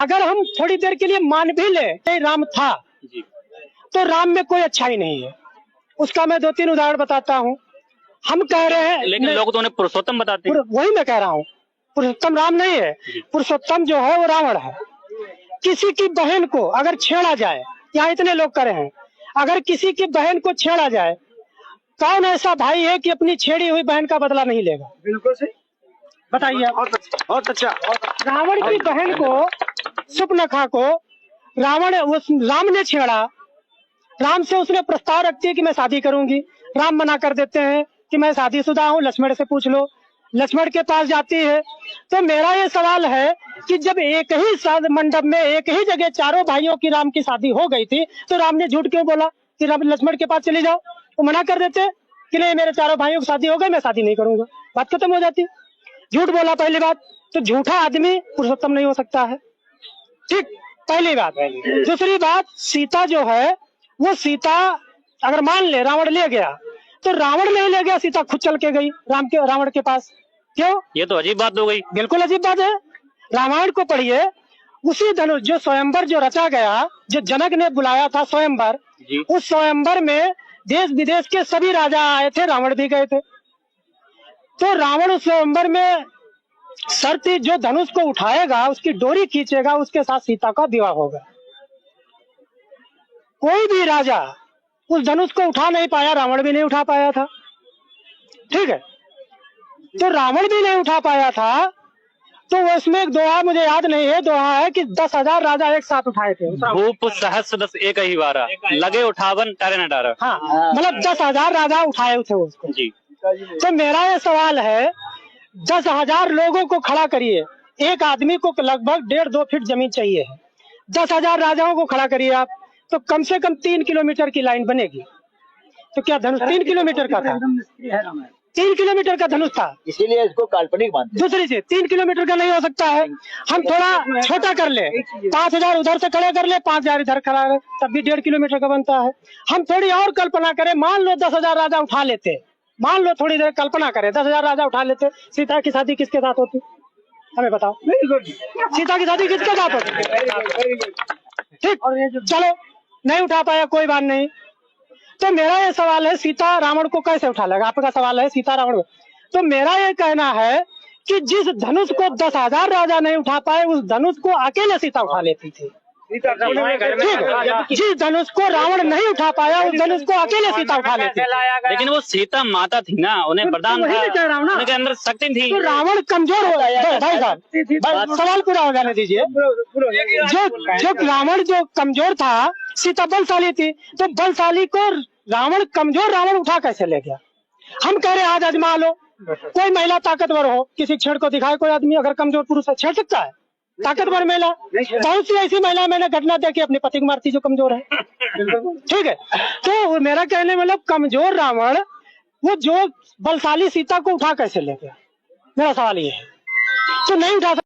अगर हम थोड़ी देर के लिए मान भी ले राम था जी। तो राम में कोई अच्छाई नहीं है। उसका मैं 2-3 उदाहरण बताता हूँ। हम कह रहे हैं लेकिन लोग तो उन्हें पुरुषोत्तम बताते हैं। वही मैं कह रहा हूँ, पुरुषोत्तम राम नहीं है, पुरुषोत्तम जो है वो रावण है। किसी की बहन को अगर छेड़ा जाए, यहाँ इतने लोग करे हैं, अगर किसी की बहन को छेड़ा जाए, कौन ऐसा भाई है कि अपनी छेड़ी हुई बहन का बदला नहीं लेगा? बिल्कुल सही, बताइए। बहुत अच्छा। रावण की बहन को, सुपनखा को राम ने छेड़ा। राम से उसने प्रस्ताव रखती है कि मैं शादी करूंगी। राम मना कर देते हैं कि मैं शादीशुदा हूँ, लक्ष्मण से पूछ लो। लक्ष्मण के पास जाती है। तो मेरा ये सवाल है कि जब एक ही मंडप में एक ही जगह चारों भाइयों की राम की शादी हो गई थी, तो राम ने झूठ क्यों बोला कि राम लक्ष्मण के पास चले जाओ? वो मना कर देते कि नहीं, मेरे चारों भाइयों की शादी हो गई, मैं शादी नहीं करूंगा, बात खत्म हो जाती। झूठ बोला पहली बात। तो झूठा आदमी पुरुषोत्तम नहीं हो सकता है, ठीक, पहली बात। दूसरी बात, सीता जो है वो सीता अगर मान ले रावण ले गया, तो रावण नहीं ले गया, सीता खुद चल के गई रावण के पास। क्यों? ये तो अजीब बात हो गई। बिल्कुल अजीब बात है। रामायण को पढ़िए, उसी धनुष जो स्वयंवर जो रचा गया, जो जनक ने बुलाया था स्वयंवर, उस स्वयंवर में देश विदेश के सभी राजा आए थे, रावण भी गए थे। तो रावण उस स्वयंवर में शर्त जो धनुष को उठाएगा, उसकी डोरी खींचेगा, उसके साथ सीता का विवाह होगा। कोई भी राजा उस धनुष को उठा नहीं पाया, रावण भी नहीं उठा पाया था, ठीक है। तो रावण भी नहीं उठा पाया था, तो उसमें एक दोहा मुझे याद नहीं है, दोहा है कि 10,000 राजा एक साथ उठाए थे। भूप सहस्र दस एक ही वारा, लगे उठावन टारे न डारा। हाँ, मतलब 10,000 राजा उठाए थे उसको जी। तो मेरा ये सवाल है, 10,000 लोगों को खड़ा करिए, एक आदमी को लगभग 1.5-2 फीट जमीन चाहिए है। 10,000 राजाओं को खड़ा करिए आप, तो कम से कम 3 किलोमीटर की लाइन बनेगी। तो क्या धनुष 3 किलोमीटर का था? 3 किलोमीटर का धनुष था, इसीलिए इसको काल्पनिक मानते हैं। दूसरी चीज, 3 किलोमीटर का नहीं हो सकता है। हम थोड़ा छोटा कर ले, 5,000 उधर से खड़े कर ले, 5,000 इधर खड़ा है, तब भी 1.5 किलोमीटर का बनता है। हम थोड़ी और कल्पना करें, मान लो 10,000 राजा उठा लेते, मान लो थोड़ी देर कल्पना करें, 10,000 राजा उठा लेते, सीता की शादी किसके साथ होती? हमें बताओ, सीता की शादी किसके साथ होती? ठीक, चलो नहीं उठा पाया, कोई बात नहीं। तो मेरा ये सवाल है, सीता रावण को कैसे उठा लेगा? आपका सवाल है सीता रावण। तो मेरा ये कहना है कि जिस धनुष को 10,000 राजा नहीं उठा पाए, उस धनुष को अकेले सीता उठा लेती थी। जिस धनुष को रावण नहीं उठा पाया, उस धनुष को अकेले सीता उठा लेती थी। लेकिन वो सीता माता थी ना, उन्हें वरदान था, उनके अंदर शक्ति थी। तो रावण कमजोर हो गया। भाई साहब, सवाल पूरा हो जाने दीजिए। जो रावण जो कमजोर था, सीता बलशाली थी, तो बलशाली को रावण कमजोर रावण उठा कैसे ले गया? हम कह रहे आज आजमा लो, कोई महिला ताकतवर हो, किसी छेड़ को दिखाए कोई आदमी, अगर कमजोर पुरुष है छेड़ सकता है? ताकतवर महिला, बहुत सी ऐसी महिला मैंने घटना देखी अपने पति को मारती जो कमजोर है, ठीक है। तो मेरा कहने मतलब कमजोर रावण वो जो बलशाली सीता को उठा कैसे ले गया? मेरा सवाल ये है। तो नहीं उठा